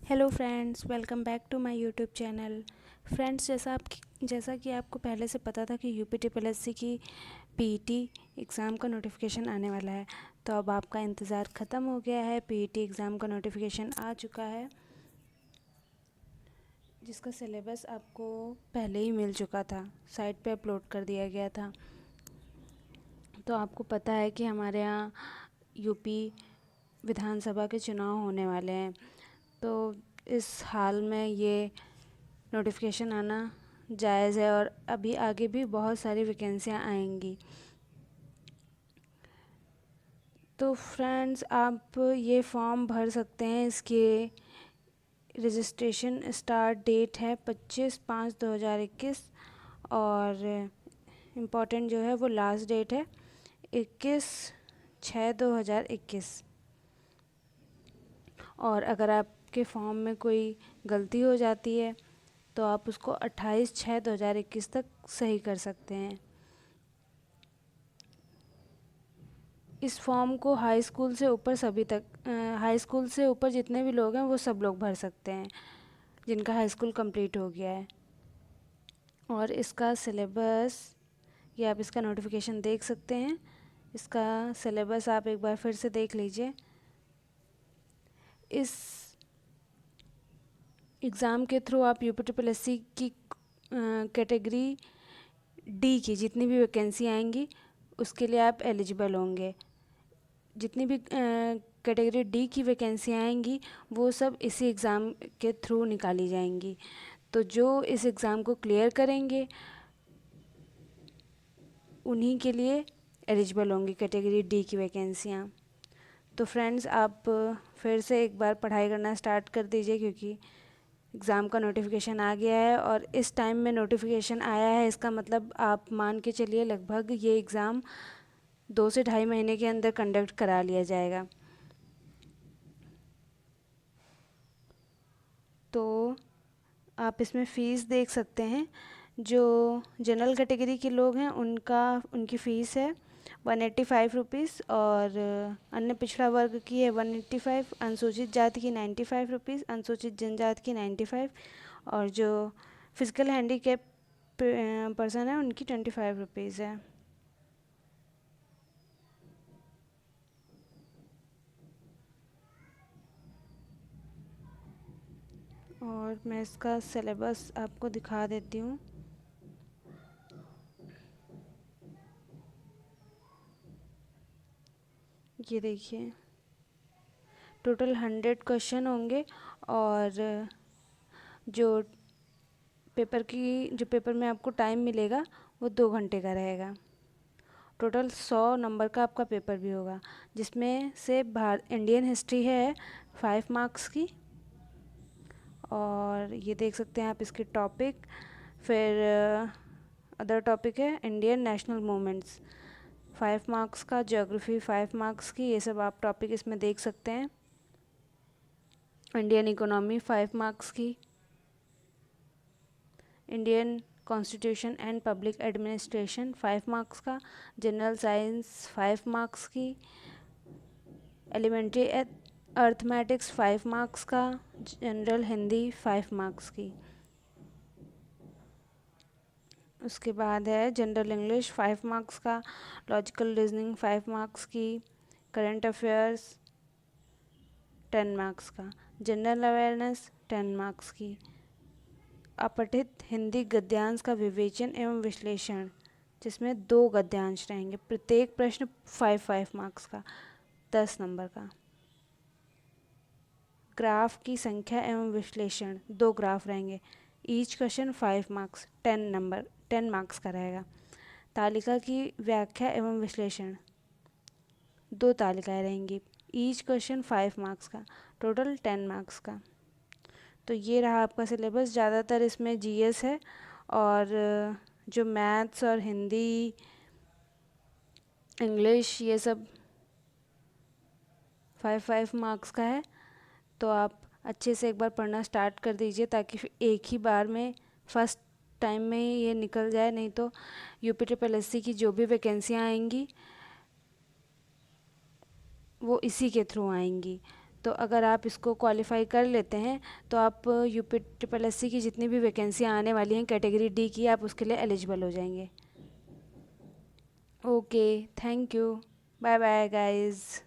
Hello friends, welcome back to my YouTube channel. Friends, जैसा कि आपको पहले से पता था कि यूपी ट्रिपल एससी की पीईटी एग्ज़ाम का नोटिफिकेशन आने वाला है। तो अब आपका इंतज़ार ख़त्म हो गया है। पीईटी एग्ज़ाम का नोटिफिकेशन आ चुका है, जिसका सिलेबस आपको पहले ही मिल चुका था, साइट पे अपलोड कर दिया गया था। तो आपको पता है कि हमारे यहाँ यूपी विधानसभा के चुनाव होने वाले हैं। तो इस हाल में ये नोटिफिकेशन आना जायज़ है और अभी आगे भी बहुत सारी वैकेंसियाँ आएंगी। तो फ्रेंड्स, आप ये फॉर्म भर सकते हैं। इसके रजिस्ट्रेशन स्टार्ट डेट है 25/5/2021 और इम्पॉर्टेंट जो है वो लास्ट डेट है 21/6/2021। और अगर आपके फॉर्म में कोई गलती हो जाती है तो आप उसको 28/6/2021 तक सही कर सकते हैं। इस फॉर्म को हाई स्कूल से ऊपर हाई स्कूल से ऊपर जितने भी लोग हैं वो सब लोग भर सकते हैं, जिनका हाई स्कूल कंप्लीट हो गया है। और इसका सिलेबस, ये आप इसका नोटिफिकेशन देख सकते हैं। इसका सिलेबस आप एक बार फिर से देख लीजिए। इस एग्ज़ाम के थ्रू आप यूपी ट्रिपल एससी की कैटेगरी डी की जितनी भी वैकेंसी आएंगी उसके लिए आप एलिजिबल होंगे। जितनी भी कैटेगरी डी की वैकेंसी आएंगी वो सब इसी एग्ज़ाम के थ्रू निकाली जाएंगी। तो जो इस एग्ज़ाम को क्लियर करेंगे उन्हीं के लिए एलिजिबल होंगी कैटेगरी डी की वैकेंसियाँ। तो फ्रेंड्स, आप फिर से एक बार पढ़ाई करना स्टार्ट कर दीजिए, क्योंकि एग्ज़ाम का नोटिफिकेशन आ गया है और इस टाइम में नोटिफिकेशन आया है। इसका मतलब आप मान के चलिए लगभग ये एग्ज़ाम 2 से ढाई महीने के अंदर कंडक्ट करा लिया जाएगा। तो आप इसमें फ़ीस देख सकते हैं। जो जनरल कैटेगरी के लोग हैं उनकी फ़ीस है 185 रुपीज़ और अन्य पिछड़ा वर्ग की है 185, अनुसूचित जाति की 95 रुपीज़, अनुसूचित जनजाति की 95 और जो फिज़िकल हैंडीकैप पर्सन है उनकी 25 रुपीज़ है। और मैं इसका सिलेबस आपको दिखा देती हूँ। ये देखिए, टोटल 100 क्वेश्चन होंगे और जो पेपर में आपको टाइम मिलेगा वो 2 घंटे का रहेगा। टोटल 100 नंबर का आपका पेपर भी होगा, जिसमें से इंडियन हिस्ट्री है 5 मार्क्स की। और ये देख सकते हैं आप इसके टॉपिक। फिर अदर टॉपिक है इंडियन नेशनल मूवमेंट्स 5 मार्क्स का, ज्योग्राफी 5 मार्क्स की। ये सब आप टॉपिक इसमें देख सकते हैं। इंडियन इकोनॉमी 5 मार्क्स की, Indian constitution and public administration 5 marks का, जनरल साइंस 5 मार्क्स की, एलिमेंट्री अर्थमेटिक्स 5 मार्क्स का, जनरल हिंदी 5 मार्क्स की। उसके बाद है जनरल इंग्लिश 5 मार्क्स का, लॉजिकल रीजनिंग 5 मार्क्स की, करंट अफेयर्स 10 मार्क्स का, जनरल अवेयरनेस 10 मार्क्स की, अपठित हिंदी गद्यांश का विवेचन एवं विश्लेषण, जिसमें 2 गद्यांश रहेंगे, प्रत्येक प्रश्न 5 मार्क्स का, 10 नंबर का। ग्राफ की संख्या एवं विश्लेषण 2 ग्राफ रहेंगे, ईच क्वेश्चन 5 मार्क्स, 10 मार्क्स का रहेगा। तालिका की व्याख्या एवं विश्लेषण 2 तालिकाएं रहेंगी, ईच क्वेश्चन 5 मार्क्स का, टोटल 10 मार्क्स का। तो ये रहा आपका सिलेबस। ज़्यादातर इसमें जीएस है और जो मैथ्स और हिंदी इंग्लिश ये सब 5 मार्क्स का है। तो आप अच्छे से एक बार पढ़ना स्टार्ट कर दीजिए, ताकि फिर एक ही बार में फर्स्ट टाइम में ही ये निकल जाए। नहीं तो यूपी ट्रिपल एससी की जो भी वैकेंसियाँ आएंगी वो इसी के थ्रू आएंगी। तो अगर आप इसको क्वालिफाई कर लेते हैं तो आप यूपी ट्रिपल एस सी की जितनी भी वैकेंसियाँ आने वाली हैं कैटेगरी डी की, आप उसके लिए एलिजिबल हो जाएंगे। Okay, thank you, bye bye guys.